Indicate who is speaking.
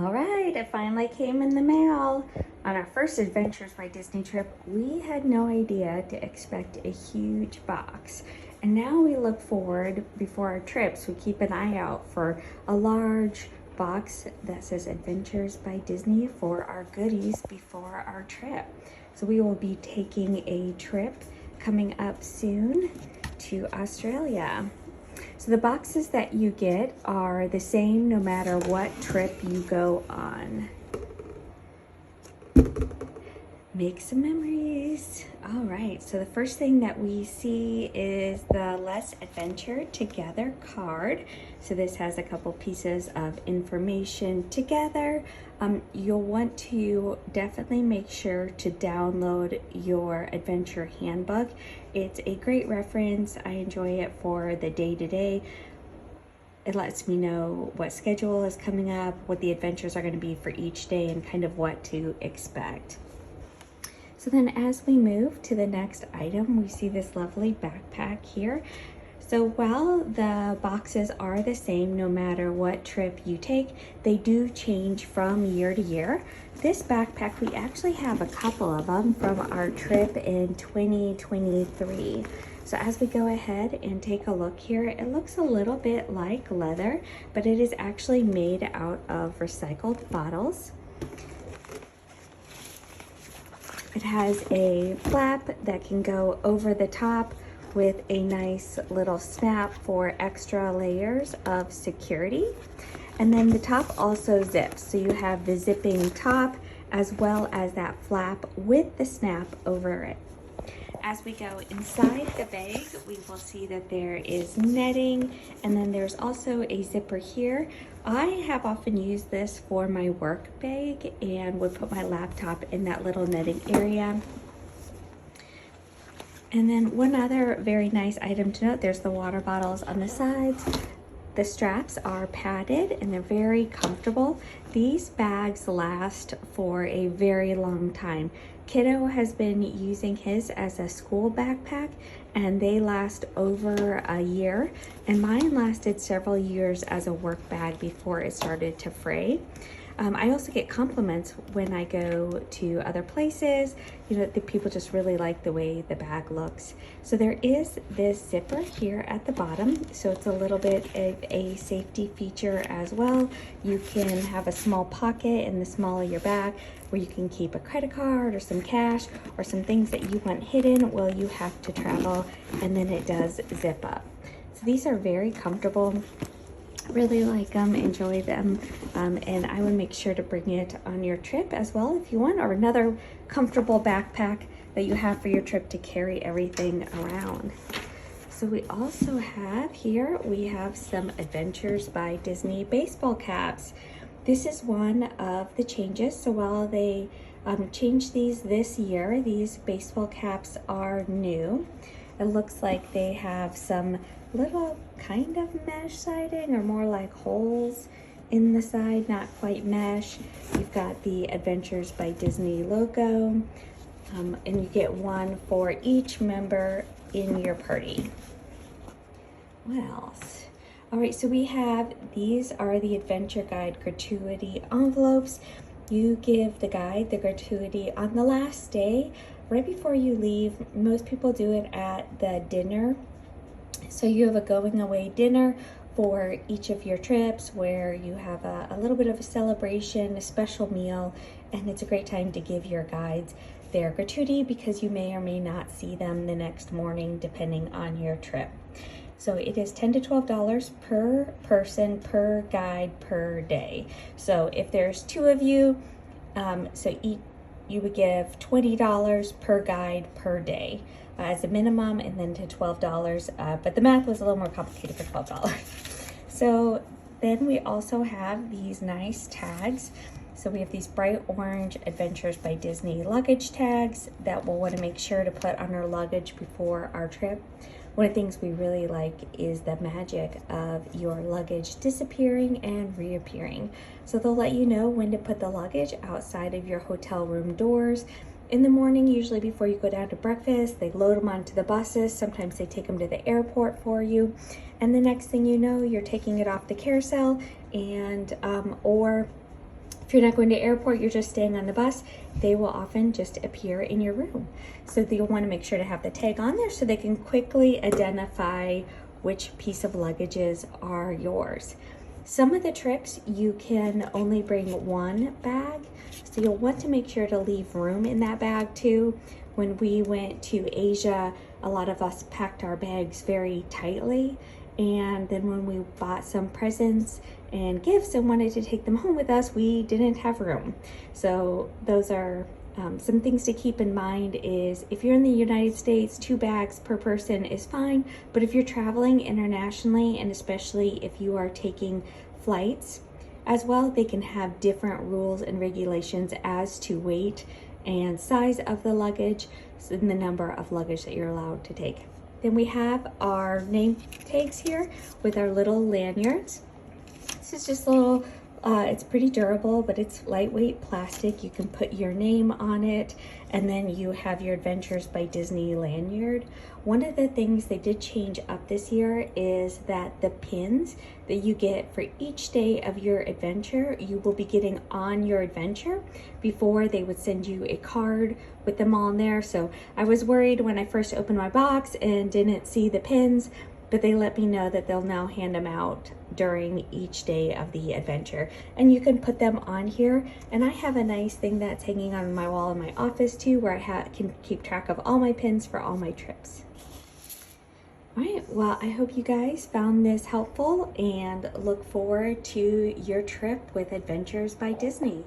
Speaker 1: All right, it finally came in the mail. On our first Adventures by Disney trip, we had no idea to expect a huge box. And now we look forward, before our trips, we keep an eye out for a large box that says Adventures by Disney for our goodies before our trip. So we will be taking a trip coming up soon to Australia. So the boxes that you get are the same no matter what trip you go on. Make some memories. All right, so the first thing that we see is the Let's Adventure Together card. So this has a couple pieces of information together. You'll want to definitely make sure to download your adventure handbook. It's a great reference. I enjoy it for the day-to-day. It lets me know what schedule is coming up, what the adventures are going to be for each day, and kind of what to expect. So then as we move to the next item, we see this lovely backpack here. So while the boxes are the same no matter what trip you take, they do change from year to year. This backpack, we actually have a couple of them from our trip in 2023. So as we go ahead and take a look here, it looks a little bit like leather, but it is actually made out of recycled bottles. It has a flap that can go over the top with a nice little snap for extra layers of security. And then the top also zips, so you have the zipping top as well as that flap with the snap over it. As we go inside the bag, we will see that there is netting, and then there's also a zipper here. I have often used this for my work bag and would put my laptop in that little netting area. And then one other very nice item to note, there's the water bottles on the sides. The straps are padded and they're very comfortable. These bags last for a very long time. Kiddo has been using his as a school backpack and they last over a year, and mine lasted several years as a work bag before it started to fray. I also get compliments when I go to other places. You know, the people just really like the way the bag looks. So there is this zipper here at the bottom. So it's a little bit of a safety feature as well. You can have a small pocket in the small of your bag where you can keep a credit card or some cash or some things that you want hidden while you have to travel, and then it does zip up. So these are very comfortable. Really like them, enjoy them, and I would make sure to bring it on your trip as well if you want, or another comfortable backpack that you have for your trip to carry everything around. So we also have here, we have some Adventures by Disney baseball caps. This is one of the changes. So while they changed these this year, these baseball caps are new. It looks like they have some little kind of mesh siding, or more like holes in the side, not quite mesh. You've got the Adventures by Disney logo, and you get one for each member in your party. What else? All right, so we have, these are the Adventure Guide gratuity envelopes. You give the guide the gratuity on the last day, right before you leave. Most people do it at the dinner. So you have a going away dinner for each of your trips where you have a little bit of a celebration, a special meal, and it's a great time to give your guides their gratuity because you may or may not see them the next morning depending on your trip. So it is $10 to $12 per person, per guide, per day. So if there's two of you, you would give $20 per guide per day as a minimum, and then to $12, but the math was a little more complicated for $12. So then we also have these nice tags. So we have these bright orange Adventures by Disney luggage tags that we'll want to make sure to put on our luggage before our trip. One of the things we really like is the magic of your luggage disappearing and reappearing. So they'll let you know when to put the luggage outside of your hotel room doors. In the morning, usually before you go down to breakfast, they load them onto the buses. Sometimes they take them to the airport for you. And the next thing you know, you're taking it off the carousel, and or If you're not going to airport, you're just staying on the bus, they will often just appear in your room. So you'll want to make sure to have the tag on there so they can quickly identify which piece of luggages are yours. Some of the trips you can only bring one bag, so you'll want to make sure to leave room in that bag too. When we went to Asia, a lot of us packed our bags very tightly, and then when we bought some presents and gifts and wanted to take them home with us, we didn't have room. So those are some things to keep in mind. Is if you're in the United States, 2 bags per person is fine, but if you're traveling internationally, and especially if you are taking flights as well, they can have different rules and regulations as to weight and size of the luggage and the number of luggage that you're allowed to take. Then we have our name tags here with our little lanyards. This is just a little, it's pretty durable, but it's lightweight plastic. You can put your name on it, and then you have your Adventures by Disney lanyard. One of the things they did change up this year is that the pins that you get for each day of your adventure, you will be getting on your adventure. Before, they would send you a card with them all in there. So I was worried when I first opened my box and didn't see the pins, but they let me know that they'll now hand them out during each day of the adventure, and you can put them on here. And I have a nice thing that's hanging on my wall in my office too, where I can keep track of all my pins for all my trips. All right, well, I hope you guys found this helpful and look forward to your trip with Adventures by Disney.